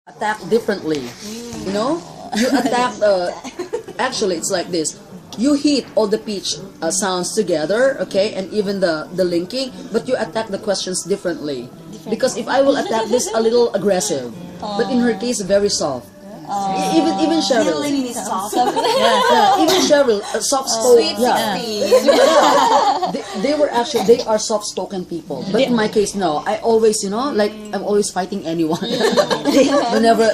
attack differently. You know, you attack actually it's like this. You hit all the pitch sounds together, okay, and even the linking, but you attack the questions differently. Because if I will attack this a little aggressive, but in her case very soft. Even Cheryl. Feeling is soft. Even Cheryl, soft spoken. Yeah. They were actually they are soft spoken people. But in my case, no. I always, like I'm always fighting anyone. Whenever,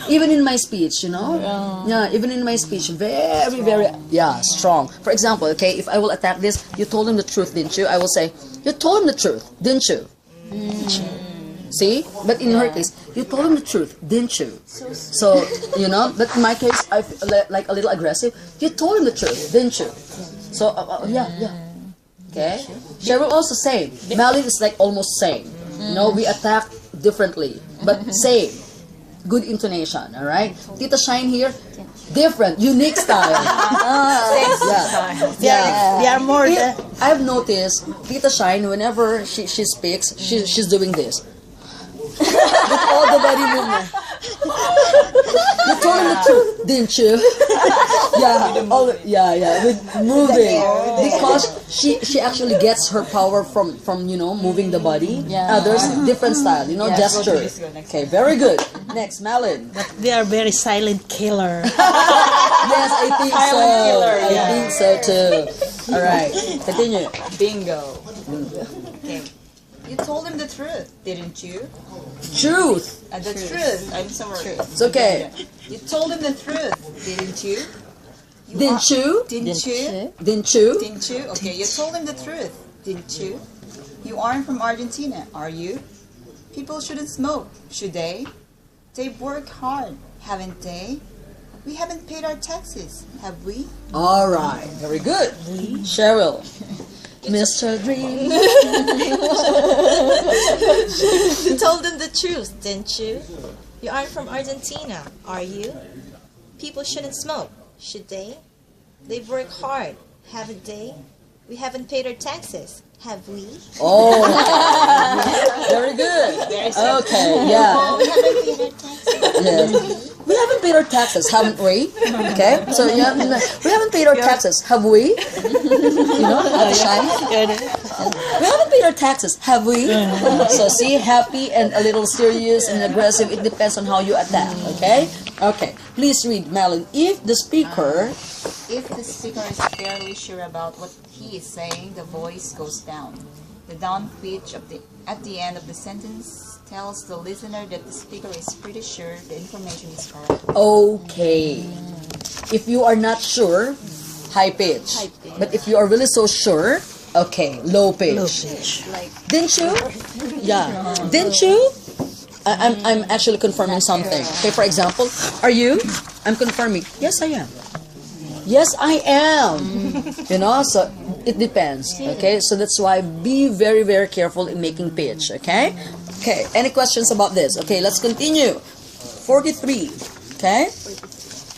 even in my speech, even in my speech, very, strong. For example, okay, if I will attack this, you told him the truth, didn't you? I will say, you told him the truth, didn't you? See? But in her case, you told him the truth, didn't you? So, but in my case, I feel like a little aggressive. You told him the truth, didn't you? So, Okay? Cheryl also same. Malin is like almost same. We attack differently, but same. Good intonation, alright? Tita Shine here, different, unique style. They are more. I've noticed Tita Shine, whenever she speaks, she's doing this. With all the body movement. You told him the truth, didn't you? With moving. Because she actually gets her power from moving the body. Others, different style, gesture. Okay, very good. Next, Malin. But they are very silent killer. Yes, I think so. I think so too. Alright, continue. Bingo. Okay. You told him the truth, didn't you? Truth. The truth. I'm sorry. It's okay. You told him the truth, didn't you? Didn't you? Didn't you? Didn't you? Didn't you? Okay, you told him the truth, didn't you? You aren't from Argentina, are you? People shouldn't smoke, should they? They've worked hard, haven't they? We haven't paid our taxes, have we? Alright, very good. Cheryl. Mr. Dream. You told them the truth, didn't you? You aren't from Argentina, are you? People shouldn't smoke, should they? They've worked hard, haven't they? We haven't paid our taxes, have we? Oh, very good. Okay, yeah. We haven't paid our taxes. Yes. We haven't paid our taxes, haven't we? Okay, so we haven't paid our taxes, have we? At the Shine. We haven't paid our taxes, have we? So see, happy and a little serious and aggressive. It depends on how you attack. Okay. Okay. Please read, Malin. If the speaker is fairly sure about what he is saying, the voice goes down. The down pitch at the end of the sentence tells the listener that the speaker is pretty sure the information is correct. Okay. If you are not sure, high pitch. But if you are really so sure, okay, low pitch. Didn't you? Yeah. Didn't you? I'm actually confirming something. Okay, for example, are you? I'm confirming. Yes, I am. Yes, I am. So it depends. Okay, so that's why be very, very careful in making pitch. Okay. Okay. Any questions about this? Okay, let's continue. 43. Okay.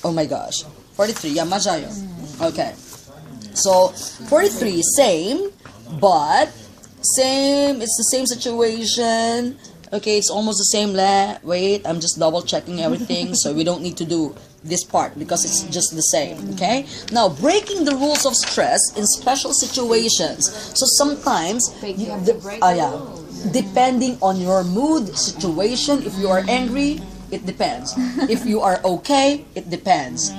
Oh my gosh. 43. Yeah, majayo. Okay. So 43, same, but same. It's the same situation. Okay, it's almost the same. Wait, I'm just double checking everything, so we don't need to do this part because it's just the same. Okay. Now, breaking the rules of stress in special situations. So sometimes, depending on your mood, situation. If you are angry, it depends. If you are okay, it depends.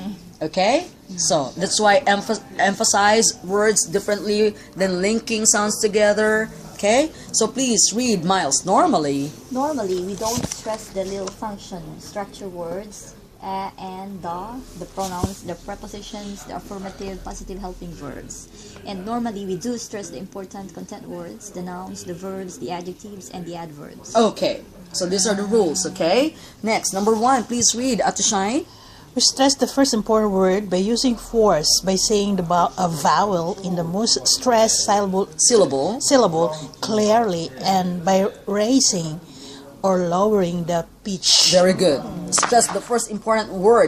Okay. So that's why emphasize words differently than linking sounds together. Okay, so please read, Miles. Normally, we don't stress the little function, structure words, and the pronouns, the prepositions, the affirmative, positive helping verbs. And normally, we do stress the important content words, the nouns, the verbs, the adjectives, and the adverbs. Okay, so these are the rules, okay? Next, number 1, please read, Ate Shine. We stress the first important word by using force, by saying a vowel in the most stressed syllable clearly, and by raising or lowering the pitch. Very good. Stress the first important word.